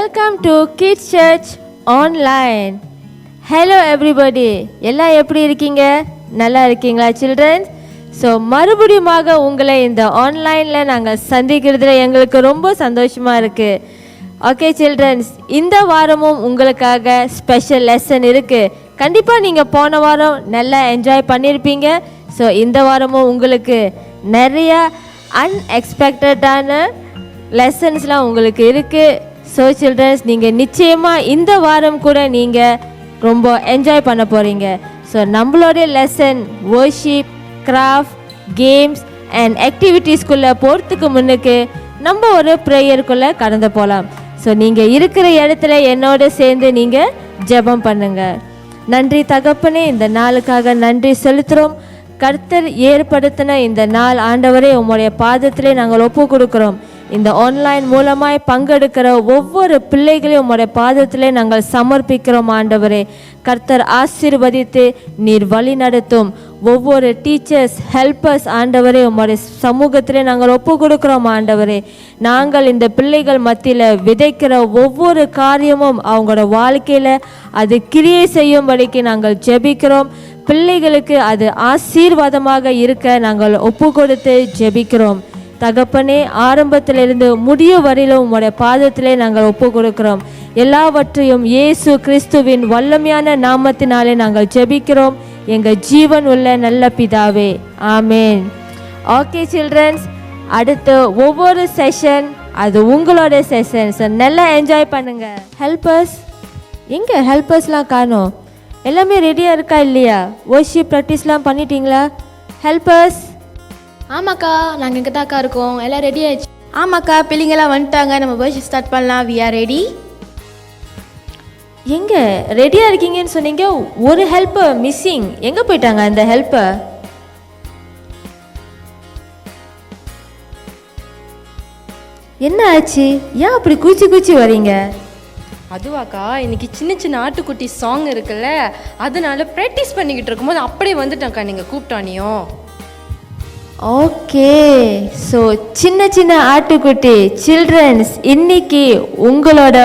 Welcome to kids church online. Hello everybody, எல்லாம் எப்படி இருக்கீங்க? நல்லா இருக்கீங்களா சில்ட்ரன்ஸ்? ஸோ மறுபடியுமாக உங்களை இந்த ஆன்லைனில் நாங்கள் சந்திக்கிறதுல எங்களுக்கு ரொம்ப சந்தோஷமாக இருக்குது. ஓகே சில்ட்ரன்ஸ், இந்த வாரமும் உங்களுக்காக ஸ்பெஷல் லெசன் இருக்குது. கண்டிப்பாக நீங்கள் போன வாரம் நல்லா என்ஜாய் பண்ணியிருப்பீங்க. ஸோ இந்த வாரமும் உங்களுக்கு நிறைய அன்எக்ஸ்பெக்டடான லெசன்ஸ்லாம் உங்களுக்கு இருக்குது. ஸோ சில்ட்ரன்ஸ், நீங்கள் நிச்சயமாக இந்த வாரம் கூட நீங்கள் ரொம்ப என்ஜாய் பண்ண போகிறீங்க. ஸோ நம்மளுடைய lesson worship, craft, games and ஆக்டிவிட்டீஸ்குள்ளே போகிறதுக்கு முன்னுக்கு நம்ம ஒரு ப்ரேயருக்குள்ளே கடந்து போகலாம். ஸோ நீங்கள் இருக்கிற இடத்துல என்னோட சேர்ந்து நீங்கள் ஜெபம் பண்ணுங்கள். நன்றி தகப்பனே, இந்த நாளுக்காக நன்றி செலுத்துகிறோம். கர்த்தர் ஏற்படுத்தின இந்த நாள் ஆண்டவரே உம்முடைய பாதத்திலே நாங்கள் ஒப்பு கொடுக்குறோம். இந்த ஆன்லைன் மூலமாய் பங்கெடுக்கிற ஒவ்வொரு பிள்ளைகளையும் உம்முடைய பாதத்திலே நாங்கள் சமர்ப்பிக்கிறோம். ஆண்டவரே, கர்த்தர் ஆசீர்வதித்து நீர் வழி நடத்தும். ஒவ்வொரு டீச்சர்ஸ், ஹெல்பர்ஸ் ஆண்டவரே உம்முடைய சமூகத்திலே நாங்கள் ஒப்பு கொடுக்குறோம். ஆண்டவரே, நாங்கள் இந்த பிள்ளைகள் மத்தியில் விதைக்கிற ஒவ்வொரு காரியமும் அவங்களோட வாழ்க்கையில் அது கிரியை செய்யும்படிக்கு நாங்கள் ஜெபிக்கிறோம். பிள்ளைகளுக்கு அது ஆசீர்வாதமாக இருக்க நாங்கள் ஒப்பு கொடுத்து ஜெபிக்கிறோம். தகப்பனே, ஆரம்பத்திலிருந்து முடிய வரையிலும் உம்முடைய பாதத்திலே நாங்கள் ஒப்பு கொடுக்கிறோம். எல்லாவற்றையும் இயேசு கிறிஸ்துவின் வல்லமையான நாமத்தினாலே நாங்கள் ஜெபிக்கிறோம். எங்கள் ஜீவன் உள்ள நல்ல பிதாவே, ஆமேன். ஓகே சில்ட்ரன்ஸ், அடுத்து ஒவ்வொரு செஷன் அது உங்களோட செஷன். ஸோ நல்லா என்ஜாய் பண்ணுங்க. ஹெல்பர்ஸ் எங்கே? ஹெல்பர்ஸ்லாம் காணோம். எல்லாமே ரெடியாக இருக்கா இல்லையா? வர்ஷிப் ப்ராக்டிஸ்லாம் பண்ணிட்டீங்களா ஹெல்பர்ஸ்? ஆமாக்கா, நாங்கள் இங்கே தாக்கா இருக்கோம். எல்லாம் ரெடி ஆயிடுச்சு. ஆமாக்கா, பிள்ளைங்கெல்லாம் வந்துட்டாங்க. நம்ம வர்ஷிப் ஸ்டார்ட் பண்ணலாம். We are ready. எங்கே ரெடியாக இருக்கீங்கன்னு சொன்னீங்க, ஒரு ஹெல்ப்பர் மிஸ்ஸிங். எங்கே போயிட்டாங்க அந்த ஹெல்ப்பர்? என்ன ஆச்சு? ஏன் அப்படி கூச்சி கூச்சி வரீங்க? அதுவாக்கா, இன்னைக்கு சின்ன சின்ன ஆட்டுக்குட்டி சாங் இருக்குல்ல, அதனால ப்ராக்டிஸ் பண்ணிக்கிட்டு இருக்கும்போது அப்படியே வந்துட்டாக்கா நீங்கள் கூப்பிட்டானியும். ஓகே, ஸோ சின்ன சின்ன ஆட்டுக்குட்டி சில்ட்ரன்ஸ், இன்னைக்கு உங்களோட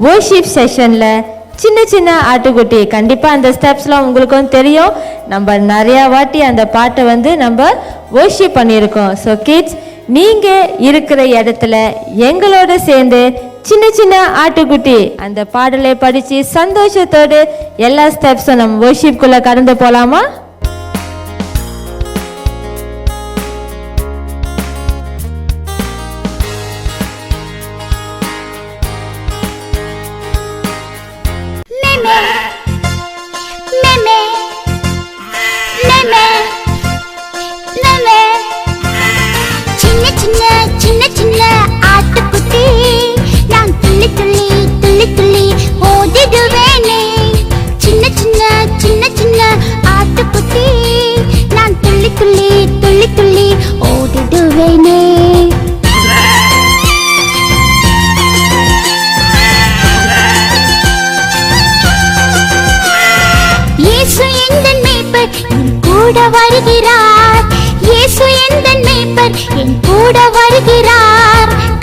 வர்ஷிப் செஷனில் சின்ன சின்ன ஆட்டுக்குட்டி, கண்டிப்பாக அந்த ஸ்டெப்ஸ்லாம் உங்களுக்கும் தெரியும். நம்ம நிறையா வாட்டி அந்த பாட்டை நம்ம வர்ஷிப் பண்ணியிருக்கோம். ஸோ கிட்ஸ், நீங்கள் இருக்கிற இடத்துல எங்களோட சேர்ந்து சின்ன சின்ன ஆட்டுக்குட்டி அந்த பாடலை படித்து சந்தோஷத்தோடு எல்லா ஸ்டெப்ஸும் நம்ம வர்ஷிப்குள்ளே கடந்து போகலாமா?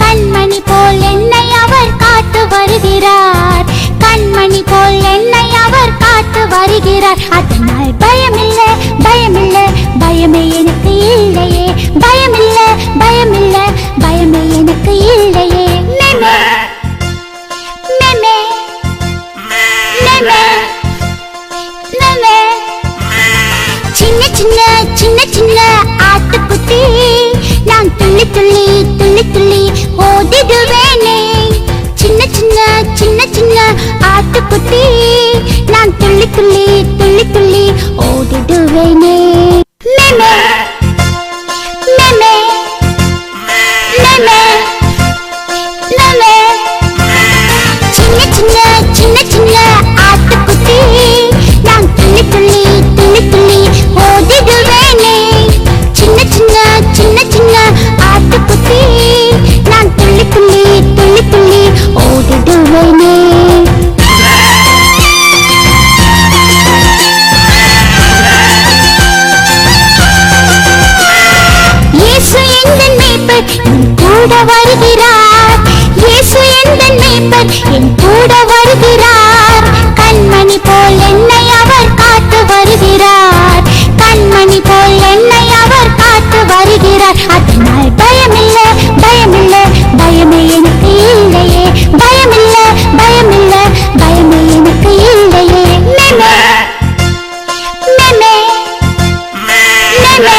கண்மணி போல் என்னை அவர் காத்து வருகிறார். கண்மணி போல் என்னை அவர் காத்து வருகிறார். அதனால் பயமில்லை, பயமில்லை, பயமே எனக்கு இல்லையே. பயமில்லை, பயமில்லை, பயமே எனக்கு இல்லையே. மெமே மெமே மெமே மெமே. சின்ன சின்ன சின்ன சின்ன ஆட்டுக்குட்டி, நான் துள்ளி துள்ளி துள்ளி துள்ளி ஓடிடுவேனே. சின்ன சின்ன சின்ன சின்ன ஆட்டுக்குட்டி, நான் துள்ளி துள்ளி துள்ளி துள்ளி ஓடிடுவேனே. மெமே மெமே மெமே மெமே. சின்ன சின்ன சின்ன சின்ன ஆட்டுக்குட்டி, நான் துள்ளி துள்ளி துள்ளி துள்ளி ஓடிடுவேனே. சின்ன சின்ன சின்ன சின்ன ஆட்டுக்குட்டி, நான் துள்ளி துள்ளி துள்ளி துள்ளி ஓடிடுவேனே. இயேசு எந்தன் மேய்ப்பர் என் கூட வருகிறார். இயேசு எந்தன் மேய்ப்பர் என் என் கூட வருகிறார். கண்மணி போல் என்னை அவர் காத்து வருகிறார். கண்மணி போல் என்னை அவர் காத்து வருகிறார். அதனால் பயமில்ல பயமில்ல பயமே எனக்கு இல்லையே. பயமில்ல பயமில்ல பயமே எனக்கு இல்லையே. மெமே மெமே மெமே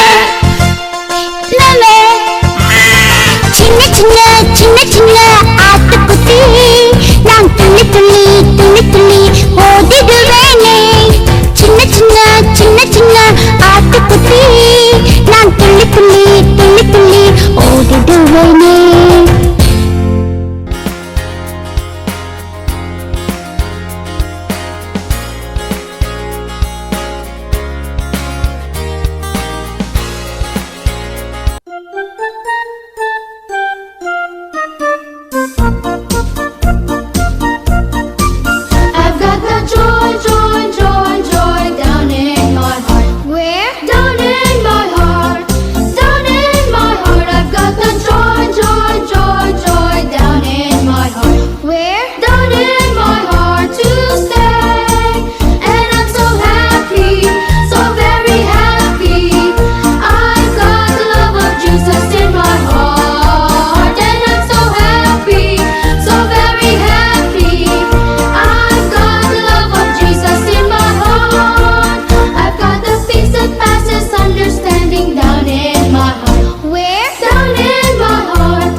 மெமே சின்ன சின்ன சின்ன சின்ன ஆட்டுக்குட்டி நான் துள்ளி துள்ளி துள்ளி துள்ளி ஓடிடுவேனே. சின்ன சின்ன சின்ன சின்ன ஆட்டுக்குட்டி நான் துள்ளி துள்ளி துள்ளி துள்ளி ஓடிடுவேனே. I've got the joy, joy, joy, joy down in my heart. Where? Down in my heart. Down in my heart. I've got the joy, joy, joy, joy down in my heart. Where? Down in my heart to stay. And I'm so happy, so very happy. I've got the love of Jesus in my heart. And I'm so happy, so very happy. I've got the love of Jesus in my heart. I've got the peace that passes understanding down in my heart. Where? Down in my heart.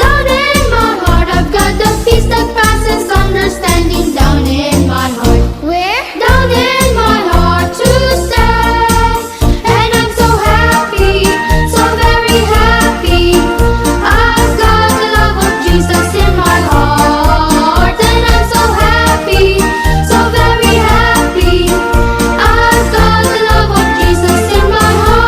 Down in my heart. I've got the peace that passes understanding down in my heart. Where? Down in my heart to stay. And I'm so happy, so very happy. I've got the love of Jesus in my heart. And I'm so happy, so very happy. I've got the love of Jesus in my heart.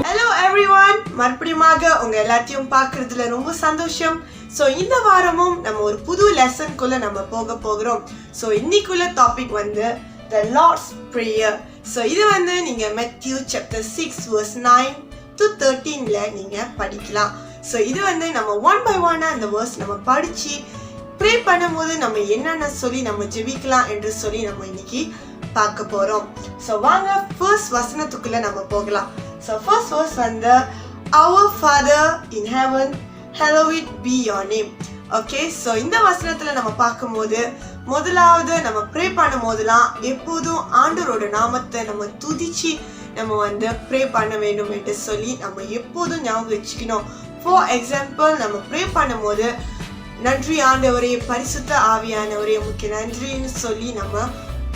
Hello everyone, மறுபடியுமாக உங்க எல்லாத்தையும் பார்க்கறதுல ரொம்ப சந்தோஷம். So இந்த வாரமும் நம்ம ஒரு புது லெசன்குள்ள நம்ம போக போகிறோம். ஸோ இன்னைக்குள்ள டாபிக் வந்து த லார்ட்ஸ் ப்ரேயர். ஸோ இது வந்து நீங்க மேத்யூ சாப்டர் 6 verse 9 to 13ல நீங்க படிக்கலாம். ஸோ இது வந்து நம்ம ஒன் பை ஒன்னா அந்த வேர்ஸ் நம்ம படிச்சு ப்ரே பண்ணும்போது நம்ம என்னென்ன சொல்லி நம்ம ஜெபிக்கலாம் என்று சொல்லி நம்ம இன்னைக்கு பார்க்க போறோம். ஸோ வாங்க ஃபர்ஸ்ட் வசனத்துக்குள்ள நம்ம போகலாம். ஸோ ஃபர்ஸ்ட் வேர்ஸ் வந்து Our Father in heaven, hallowed be your name. Okay, so இந்த வசனத்துல நம்ம பார்க்கும்போது முதலாவது நம்ம ப்ரே பண்ணும் போதெல்லாம் எப்போதும் ஆண்டவரோட நாமத்தை நம்ம துதிச்சு நம்ம வந்து ப்ரே பண்ண வேண்டும் என்று சொல்லி நம்ம எப்போதும் ஞாபகம் வச்சுக்கணும். ஃபார் எக்ஸாம்பிள், நம்ம ப்ரே பண்ணும்போது நன்றி ஆண்டவரே, பரிசுத்த ஆவியானவரே உமக்கு நன்றின்னு சொல்லி நம்ம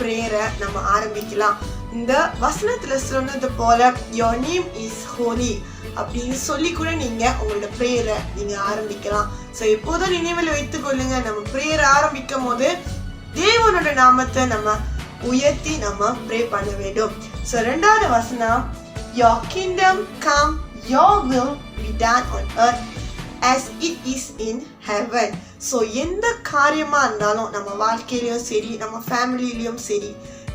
ப்ரேயரை நம்ம ஆரம்பிக்கலாம். இந்த வசனத்துல சொன்னது போல your name is holy அப்படின்னு சொல்லி கூட நீங்க உங்களோட ப்ரேயரை நீங்க ஆரம்பிக்கலாம். ஸோ எப்போதும் நினைவில் வைத்துக் கொள்ளுங்க, நம்ம ப்ரேயரை ஆரம்பிக்கும் போது தேவனோட நாமத்தை நம்ம உயர்த்தி நம்ம ப்ரே பண்ண வேண்டும். ஸோ ரெண்டாவது வசனம், your kingdom come, your will be done on earth as it is in heaven. So எந்த காரியமா இருந்தாலும் நம்ம வாழ்க்கையிலையும் சரி, நம்ம ஃபேமிலியிலையும் சரி,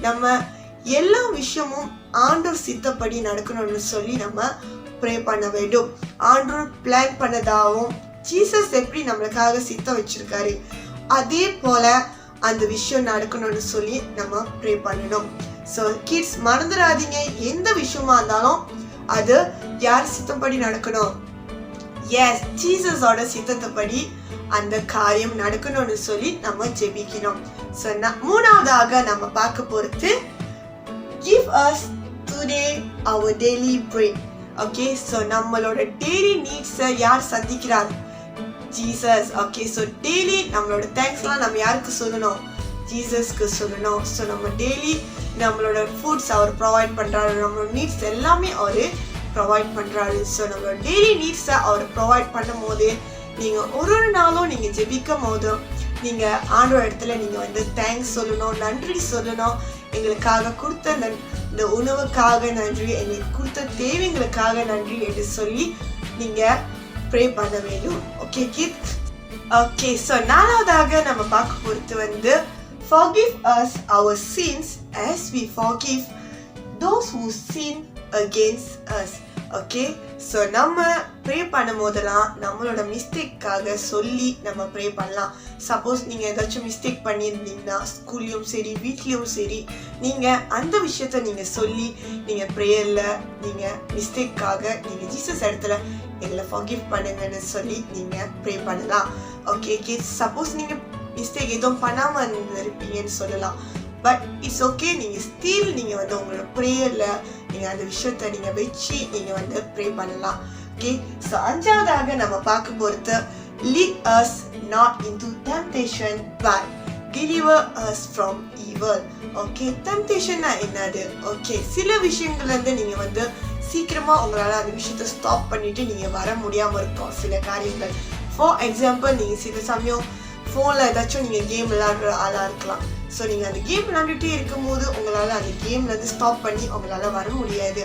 நம்ம எல்லா விஷயமும் ஆண்டவர் சித்தப்படி நடக்கணும்னு சொல்லி நம்ம ப்ரே பண்ண வேண்டும். ஆண்டவர் பிளான் பண்ணதாகவும் ஜீசஸ் எப்படி நம்மளுக்காக சித்தம் வச்சிருக்காரு அதே போல அந்த விஷயம் நடக்கணும்னு சொல்லி நம்ம ப்ரே பண்ணணும். ஸோ கிட்ஸ் மறந்துடாதீங்க, எந்த விஷயமா இருந்தாலும் அது யார் சித்தப்படி நடக்கணும்? எஸ், ஜீசஸோட சித்தத்தைப்படி அந்த காரியம் நடக்கணும்னு சொல்லி நம்ம ஜெபிக்கணும். ஸோ மூணாவதாக நம்ம பார்க்க போறது give us today our daily bread. Okay, so நம்மளோட டெய்லி நீட்ஸை யார் சந்திக்கிறார்? ஜீசஸ். ஓகே, ஸோ டெய்லி நம்மளோட தேங்க்ஸ்லாம் நம்ம யாருக்கு சொல்லணும்? ஜீசஸ்க்கு சொல்லணும். ஸோ நம்ம டெய்லி நம்மளோட ஃபுட்ஸ் அவர் ப்ரொவைட் பண்ணுறாரு, நம்மளோட நீட்ஸ் எல்லாமே அவர் ப்ரொவைட் பண்ணுறாரு. ஸோ நம்மளோட டெய்லி நீட்ஸை அவர் ப்ரொவைட் பண்ணும் போது நீங்கள் ஒரு நாளும் நீங்கள் ஜெபிக்கும் போதும் நீங்கள் ஆண்டவர் இடத்துல நீங்கள் வந்து தேங்க்ஸ் சொல்லணும், நன்றி சொல்லணும். எங்களுக்காக கொடுத்த இந்த உணவுக்காக நன்றி, எங்களுக்கு கொடுத்த தேவைங்களுக்காக நன்றி என்று சொல்லி நீங்கள் ப்ரே பண்ண வேண்டும். Okay kids. ஓகே, ஸோ நாலாவதாக நம்ம பார்க்க போகிறது வந்து forgive us our sins as we forgive those who sin against us. Okay, so நம்ம ப்ரே பண்ணும் போதெல்லாம் நம்மளோட மிஸ்டேக்காக சொல்லி நம்ம ப்ரே பண்ணலாம். சப்போஸ் நீங்கள் ஏதாச்சும் மிஸ்டேக் பண்ணியிருந்தீங்கன்னா ஸ்கூல்லையும் சரி வீட்லேயும் சரி நீங்கள் அந்த விஷயத்த நீங்கள் சொல்லி நீங்கள் ப்ரேயரில் நீங்கள் மிஸ்டேக்காக நீங்கள் ஜீசஸ் இடத்துல எங்களை forgive பண்ணுங்கன்னு சொல்லி நீங்கள் ப்ரே பண்ணலாம். ஓகே கிட்ஸ், சப்போஸ் நீங்கள் மிஸ்டேக் எதுவும் பண்ணாமல் இருப்பீங்கன்னு சொல்லலாம். பட் இட்ஸ் ஓகே, நீங்கள் ஸ்டில் நீங்கள் வந்து உங்களோட ப்ரேயரில் நீங்கள் அந்த விஷயத்தை நீங்கள் வச்சு நீங்கள் வந்து ப்ரே பண்ணலாம். ஓகே, ஸோ அஞ்சாவதாக நம்ம பார்க்க போகிறது lead us not into temptation but deliver us from evil. Okay, டெம்டேஷன்னா என்னது? ஓகே, சில விஷயங்கள்லேருந்து நீங்கள் வந்து சீக்கிரமாக உங்களால் அந்த விஷயத்தை ஸ்டாப் பண்ணிவிட்டு நீங்கள் வர முடியாமல் இருக்கும் சில காரியங்கள். ஃபார் எக்ஸாம்பிள், நீங்கள் சில சமயம் ஃபோனில் ஏதாச்சும் நீங்கள் கேம் விளையாடுற ஆளாக இருக்கலாம். ஸோ நீங்கள் அந்த கேம் விளையாண்டுட்டே இருக்கும்போது உங்களால் அந்த கேம்லேருந்து ஸ்டாப் பண்ணி உங்களால் வர முடியாது.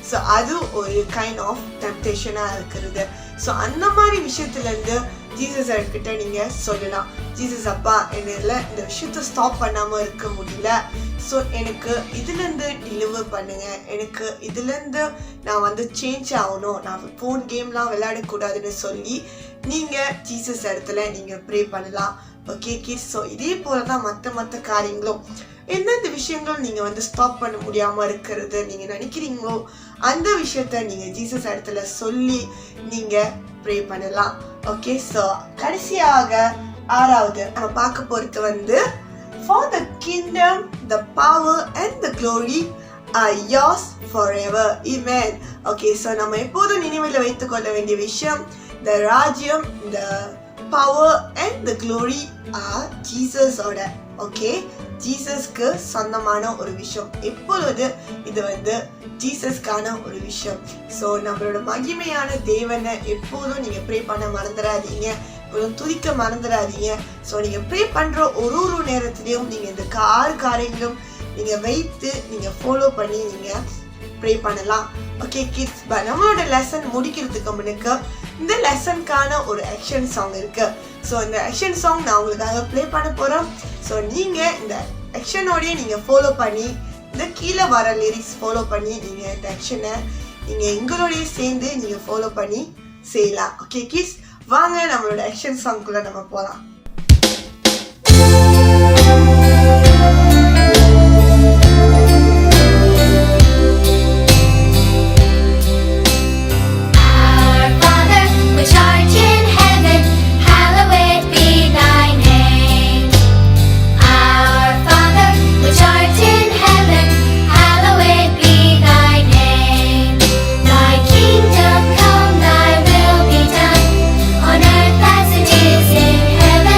ஸோ அது ஒரு கைண்ட் ஆஃப் டெம்டேஷனாக இருக்கிறது. ஸோ அந்த மாதிரி விஷயத்துலேருந்து ஜீசஸ் கிட்ட நீங்கள் சொல்லலாம், ஜீசஸ் அப்பா என்னால் இந்த விஷயத்த ஸ்டாப் பண்ணாமல் இருக்க முடியல, ஸோ எனக்கு இதுலேருந்து டெலிவர் பண்ணுங்கள், எனக்கு இதுலேருந்து நான் வந்து சேஞ்ச் ஆகணும், நான் ஃபோன் கேம்லாம் விளையாடக்கூடாதுன்னு சொல்லி நீங்கள் ஜீசஸ் இடத்துல நீங்கள் ப்ரே பண்ணலாம். ஓகே கிட்ஸ், ஸோ இதே போல தான் மற்ற காரியங்களும் எந்தெந்த விஷயங்களும் நீங்கள் வந்து ஸ்டாப் பண்ண முடியாமல் இருக்கிறது நீங்கள் நினைக்கிறீங்களோ அந்த விஷயத்த நீங்கள் ஜீசஸ் இடத்துல சொல்லி நீங்கள் ப்ரே பண்ணலாம். ஓகே, ஸோ கடைசியாக ஆறாவது நம்ம பார்க்க போகிறது வந்து for the kingdom, the power and the glory are yours forever. Amen. Okay, so நம்ம எப்போதும் நினைவில் வைத்துக்கொள்ள வேண்டிய விஷயம், the ராஜ்யம், the power and the glory are ஜீசஸோட. ஓகே, ஜீசஸ்க்கு சொந்தமான ஒரு விஷயம், எப்பொழுது இது வந்து ஜீசஸ்க்கான ஒரு விஷயம். ஸோ நம்மளோட மகிமையான தேவனை எப்போதும் நீங்கள் ப்ரே பண்ண மறந்துடாதீங்க, எப்போதும் துதிக்க மறந்துடாதீங்க. ஸோ நீங்கள் ப்ரே பண்ணுற ஒரு நேரத்துலையும் நீங்கள் இந்த 6 காரியங்களும் நீங்கள் வைத்து நீங்கள் ஃபாலோ பண்ணி நீங்கள் ப்ரே பண்ணலாம். ஓகே கிட்ஸ், நம்மளோட லெசன் முடிக்கிறதுக்கு முன்னுக்கு இந்த லெசனுக்கான ஒரு ஆக்ஷன் சாங் இருக்கு. ஸோ இந்த ஆக்ஷன் சாங் நான் உங்களுக்காக ப்ளே பண்ண போகிறோம். ஸோ நீங்கள் இந்த ஆக்ஷனோடய நீங்கள் ஃபாலோ பண்ணி இந்த கீழே வர லிரிக்ஸ் ஃபாலோ பண்ணி நீங்கள் இந்த ஆக்ஷனை நீங்கள் எங்களோடய சேர்ந்து நீங்கள் ஃபாலோ பண்ணி செய்யலாம். ஓகே கிட்ஸ், வாங்க நம்மளோட ஆக்ஷன் சாங்க்குள்ளே நம்ம போகலாம். Kingdom come, thy will be done on earth as it is in heaven.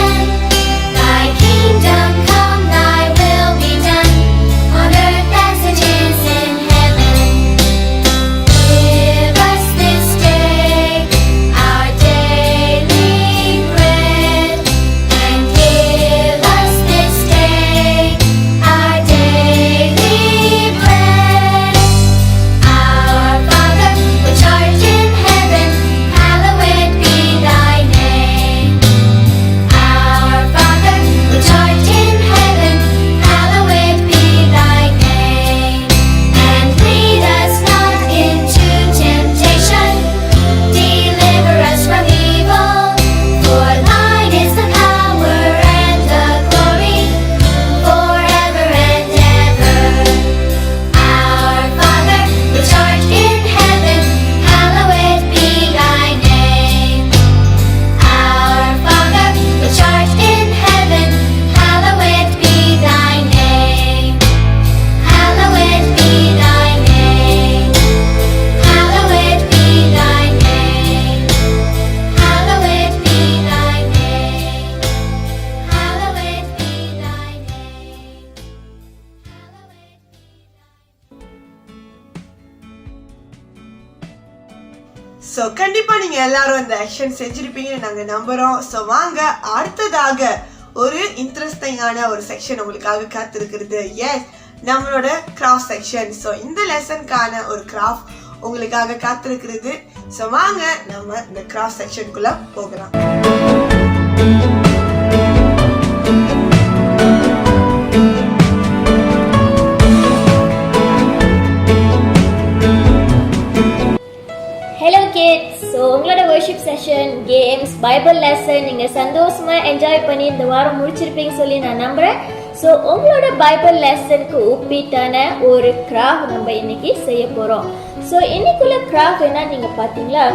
So கண்டிப்பாக நீங்கள் எல்லாரும் இந்த ஆக்ஷன் செஞ்சுருப்பீங்கன்னு நாங்கள் நம்புகிறோம். ஸோ வாங்க அடுத்ததாக ஒரு இன்ட்ரெஸ்டிங்கான ஒரு செக்ஷன் உங்களுக்காக காத்திருக்கிறது. எஸ், நம்மளோட கிராஃப்ட் செக்ஷன். ஸோ இந்த லெசனுக்கான ஒரு கிராஃப்ட் உங்களுக்காக காத்திருக்கிறது. ஸோ வாங்க நம்ம இந்த கிராஃப்ட் செக்ஷனுக்குள்ள போகலாம். Hello kids. ஸோ உங்களோட worship session, games, Bible lesson நீங்கள் சந்தோஷமாக என்ஜாய் பண்ணி இந்த வாரம் முடிச்சிருப்பீங்க சொல்லி நான் நம்புகிறேன். ஸோ உங்களோட பைபிள் லெசனுக்கு ஒப்பிட்டான ஒரு கிராஃப்ட் நம்ம இன்னைக்கு செய்ய போகிறோம். ஸோ இன்னைக்குள்ள கிராஃப்ட் என்ன நீங்கள் பார்த்தீங்களா,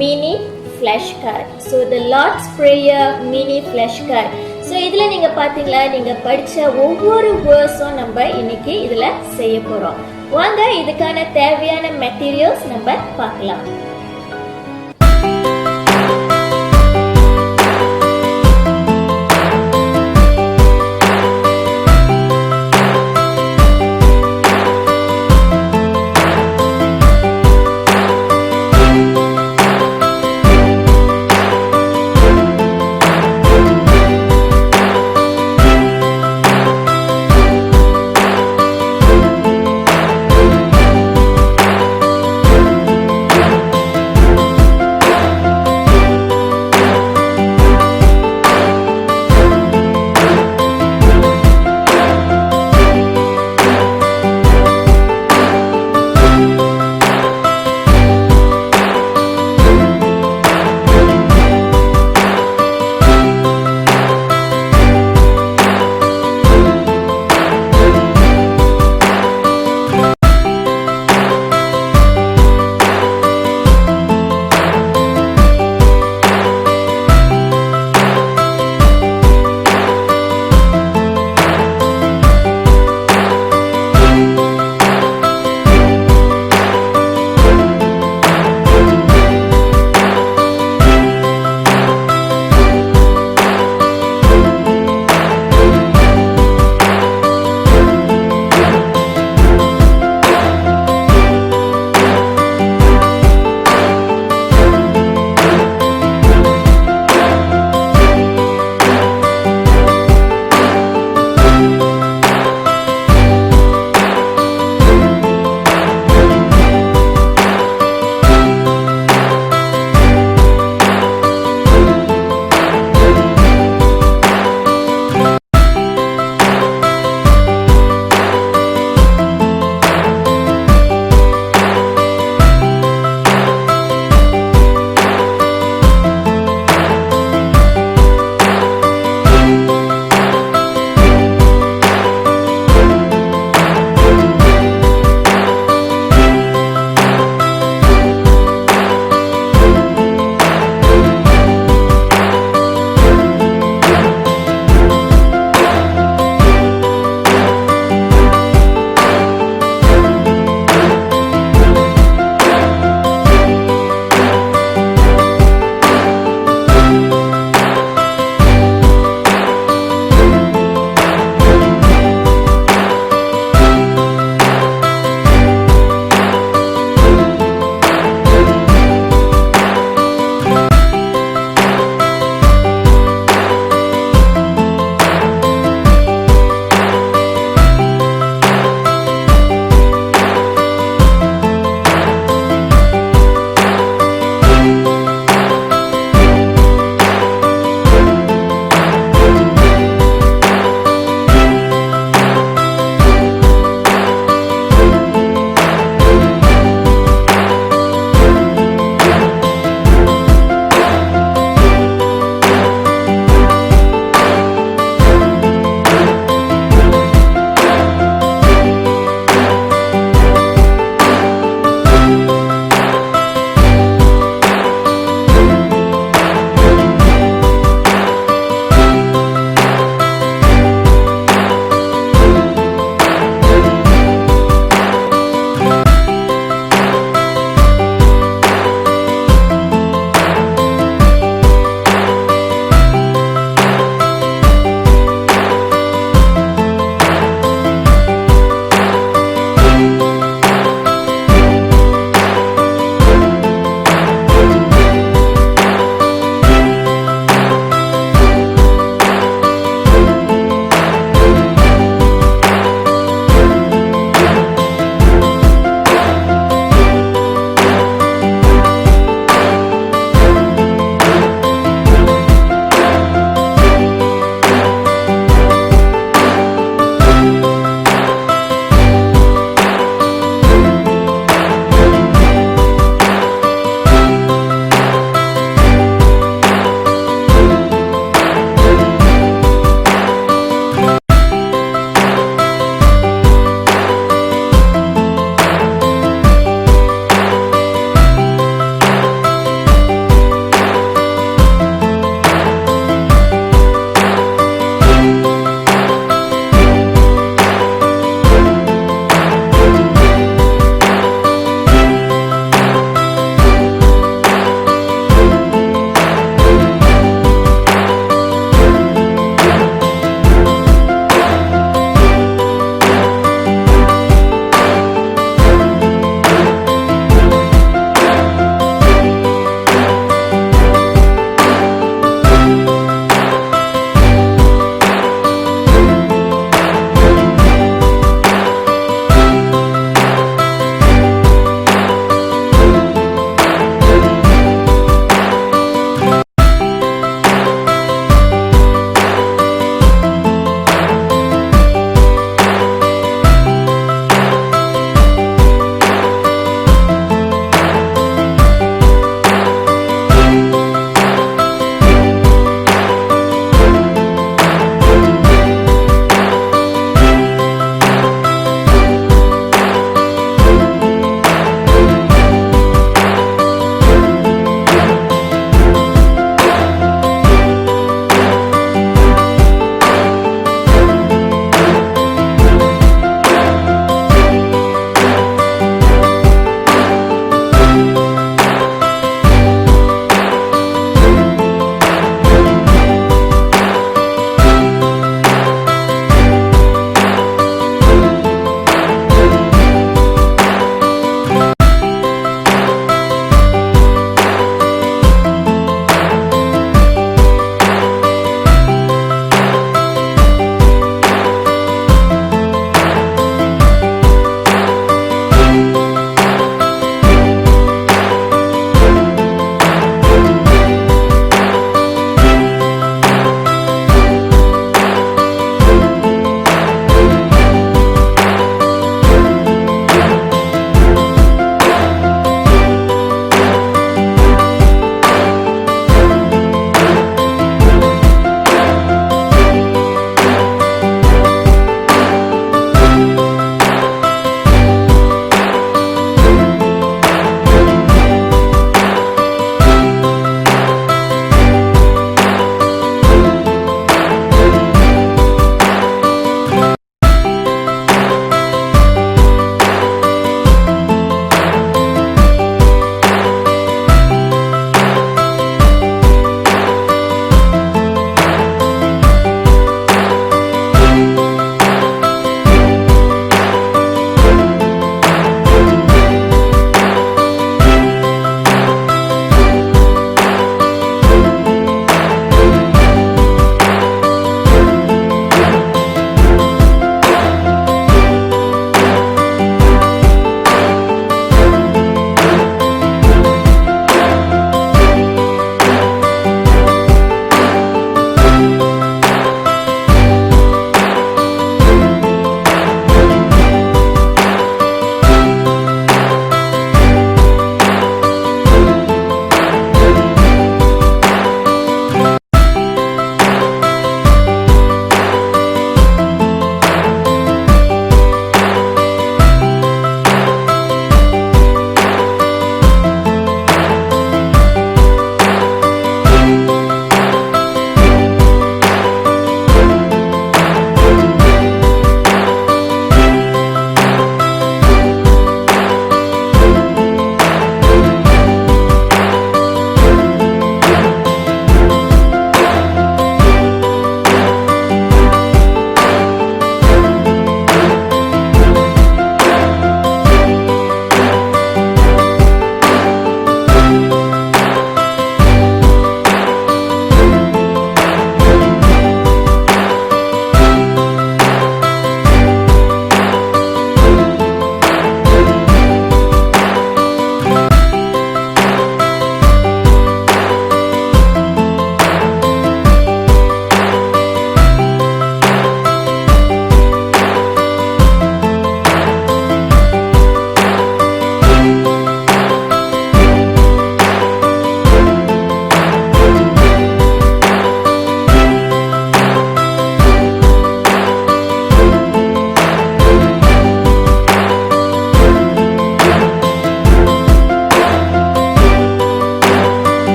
mini flash card. So the Lord's prayer mini flash card. So இதில் நீங்கள் பார்த்தீங்களா, நீங்கள் படித்த ஒவ்வொரு வேர்ஸும் நம்ம இன்னைக்கு இதில் செய்ய போகிறோம். வாங்க இதுக்கான தேவையான மெட்டீரியல்ஸ் நம்ம பார்க்கலாம்.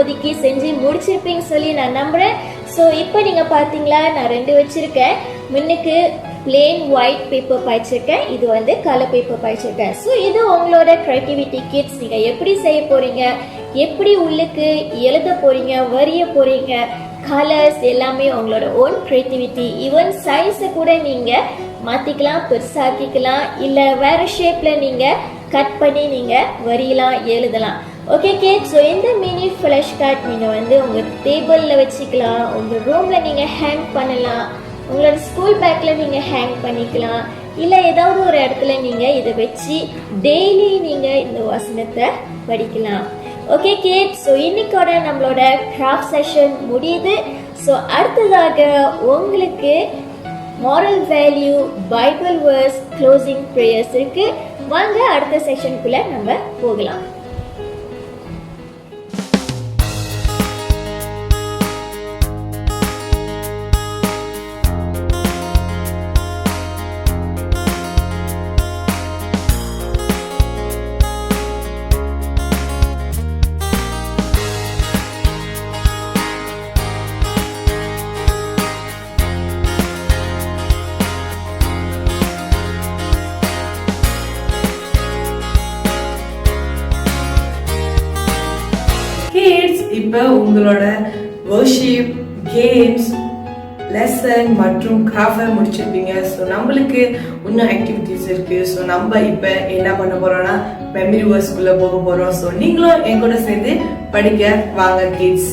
இப்போதைக்கு செஞ்சு முடிச்சிருப்பீங்க சொல்லி நான் நம்புகிறேன். ஸோ இப்போ நீங்கள் பார்த்தீங்களா, நான் 2 வச்சுருக்கேன். முன்னுக்கு பிளெயின் ஒயிட் பேப்பர் பாய்ச்சிருக்கேன், இது வந்து கலர் பேப்பர் பாய்ச்சிருக்கேன். ஸோ இது உங்களோட க்ரியேட்டிவிட்டி கிட்ஸ். நீங்கள் எப்படி செய்ய போகிறீங்க, எப்படி உள்ளுக்கு எழுத போகிறீங்க, வரைய போகிறீங்க, கலர்ஸ் எல்லாமே உங்களோட ஓன் க்ரியேட்டிவிட்டி. ஈவன் சைஸை கூட நீங்கள் மாற்றிக்கலாம், பெருசாக்கிக்கலாம், இல்லை வேறு ஷேப்பில் நீங்கள் கட் பண்ணி நீங்கள் வரையலாம், எழுதலாம். ஓகே கிட்ஸ், ஸோ இந்த மினி ஃப்ளஷ் கார்ட் நீங்கள் வந்து உங்கள் டேபிளில் வச்சுக்கலாம், உங்கள் ரூமில் நீங்கள் ஹேங் பண்ணலாம், உங்களோட ஸ்கூல் பேக்கில் நீங்கள் ஹேங் பண்ணிக்கலாம், இல்லை ஏதாவது ஒரு இடத்துல நீங்கள் இதை வச்சு டெய்லி நீங்கள் இந்த வசனத்தை படிக்கலாம். ஓகே கிட்ஸ், ஸோ இன்னைக்கோட நம்மளோட கிராஃப்ட் செஷன் முடியுது. ஸோ அடுத்ததாக உங்களுக்கு moral value, Bible verse, closing prayers இருக்கு. வாங்க அடுத்த செஷனுக்குள்ள நம்ம போகலாம். கிட்ஸ், இப்போ உங்களோட வர்ஷிப், கேம்ஸ், லெசன் மற்றும் கிராஃப்ட் முடிச்சிருப்பீங்க. ஸோ நம்மளுக்கு இன்னும் ஆக்டிவிட்டிஸ் இருக்கு. ஸோ நம்ம இப்போ என்ன பண்ண போறோம்னா மெமரி வேர்ஸ்க்குள்ள போக போறோம். ஸோ நீங்களும் என் கூட சேர்ந்து படிக்க வாங்க kids.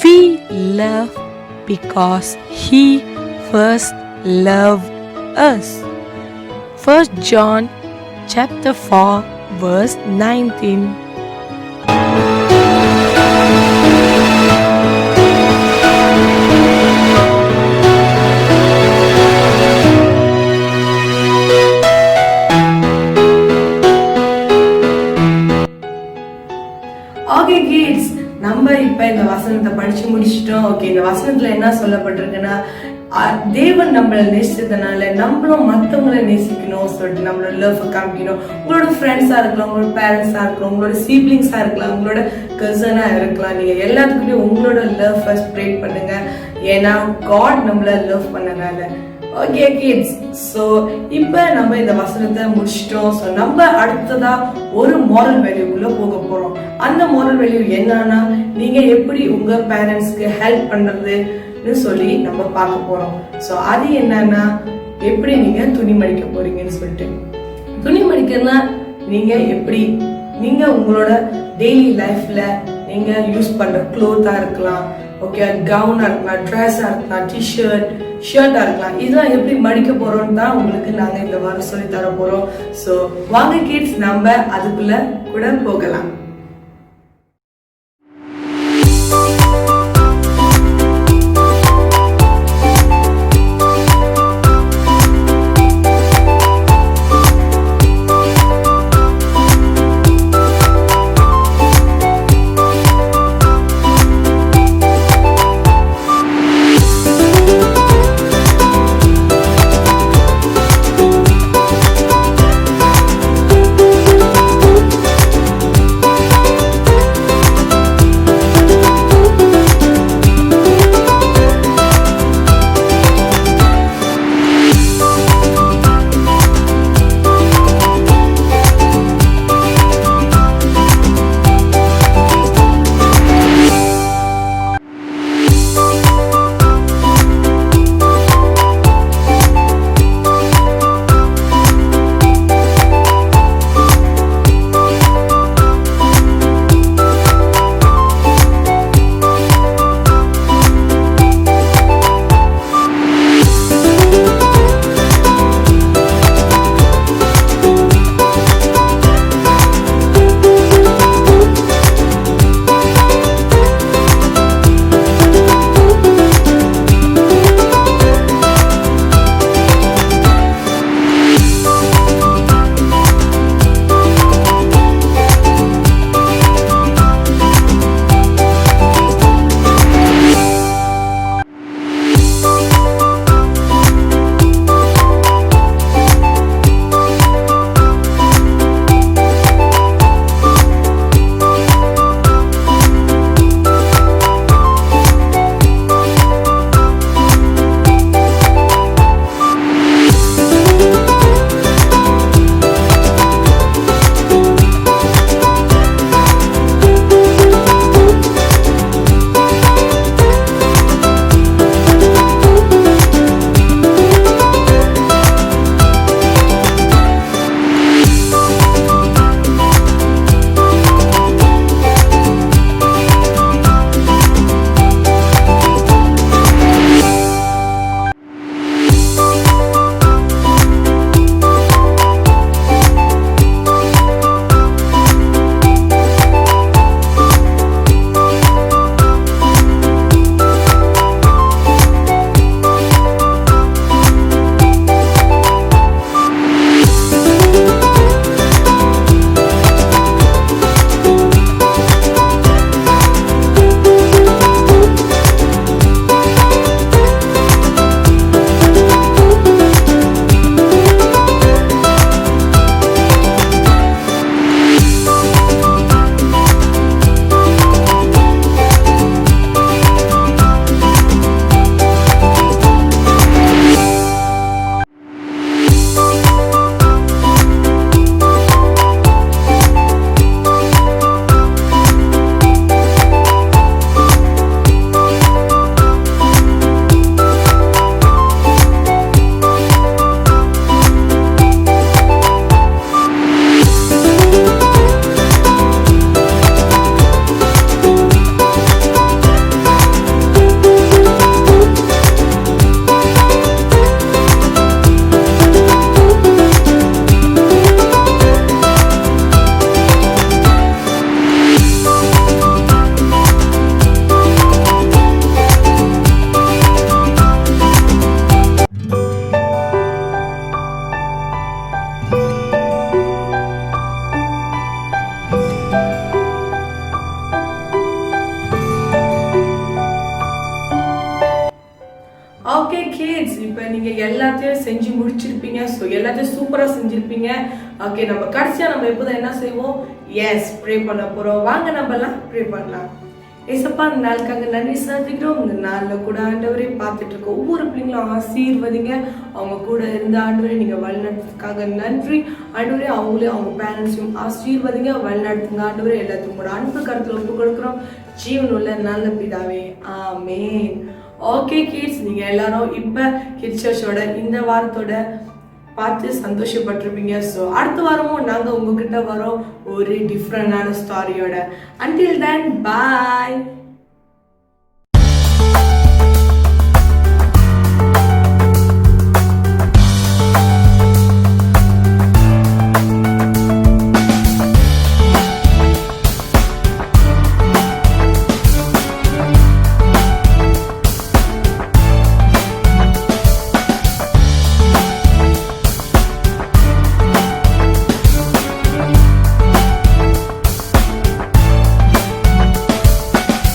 We love because He first loved us. 1 John chapter 4 verse 19. Okay kids, நம்ம இப்ப இந்த வசனத்தை படிச்சு முடிச்சிட்டோம். ஓகே, இந்த வசனத்துல என்ன சொல்லப்பட்டிருக்குன்னா, தேவன் நம்மளை நேசித்ததுனால நம்மளும் மற்றவங்களை நேசிக்கணும் சொல்லிட்டு நம்மளோட லவ் காமிக்கணும். உங்களோட ஃப்ரெண்ட்ஸா இருக்கலாம், உங்களோட பேரண்ட்ஸா இருக்கலாம், உங்களோட சீப்லிங்ஸா இருக்கலாம், உங்களோட கசனா இருக்கலாம், நீங்க எல்லாத்துக்குமே உங்களோட லவ் ஸ்ப்ரெட் பண்ணுங்க. ஏன்னா காட் நம்மள லவ் பண்ணனால. ஓகே கிட்ஸ், ஸோ இப்போ நம்ம இந்த வசனத்தை முடிச்சிட்டோம். ஸோ நம்ம அடுத்ததா ஒரு moral வேல்யூக்குள்ள போக போறோம். அந்த moral வேல்யூ என்னன்னா, நீங்க எப்படி உங்க பேரண்ட்ஸ்க்கு ஹெல்ப் பண்றதுன்னு சொல்லி நம்ம பார்க்க போறோம். ஸோ அது என்னன்னா, எப்படி நீங்க துணி மடிக்க போறீங்கன்னு சொல்லிட்டு. துணி மடிக்கிறதுனா நீங்க எப்படி நீங்க உங்களோட டெய்லி லைஃப்ல நீங்க யூஸ் பண்ற க்ளோத்தா இருக்கலாம், ஓகே, கவுனா இருக்கலாம், ட்ரெஸ்ஸா இருக்கலாம், ஷர்ட்டா இருக்கலாம், இதெல்லாம் எப்படி மடிக்க போறோம்னு தான் உங்களுக்கு நாங்க இந்த வாரம் சொல்லி தர போறோம். ஸோ வாங்க கிட்ஸ், நம்ம அதுக்குள்ள கூட போகலாம். நீங்கள் எல்லாத்தையும் செஞ்சு முடிச்சிருப்பீங்க. ஸோ எல்லாத்தையும் சூப்பராக செஞ்சுருப்பீங்க. ஓகே, நம்ம கடைசியாக நம்ம எப்போதான் என்ன செய்வோம்? எஸ், ப்ரே பண்ண போகிறோம். வாங்க நம்மலாம் ப்ரே பண்ணலாம். ஏசப்பா, இந்த நாளுக்காக நன்றி செலுத்திக்கிறோம். இந்த நாளில் கூட ஆண்டவரே பார்த்துட்டு இருக்க ஒவ்வொரு பிள்ளைங்களும் ஆசீர்வதிங்க. அவங்க கூட இருந்த ஆண்டவரே நீங்கள் வழிநடத்துக்காக நன்றி. ஆண்டவரே அவங்களே அவங்க பேரண்ட்ஸையும் ஆசீர்வதிங்க, வழிநடத்துங்க. ஆண்டவரே எல்லாத்தையும் கூட அன்பு கருத்தில் ஒப்பு கொடுக்குறோம். ஜீவன் உள்ள நல்ல பிதாவே, ஆமேன். ஓகே கிட்ஸ், நீங்கள் எல்லாரும் இப்போ கிட்ஸ் சர்ச்சோட இந்த வாரத்தோட பார்த்து சந்தோஷப்பட்டிருப்பீங்க. ஸோ அடுத்த வாரமும் நாங்கள் உங்ககிட்ட வரோம் ஒரு டிஃப்ரெண்டான ஸ்டாரியோட. அன்டில் தென், பாய்.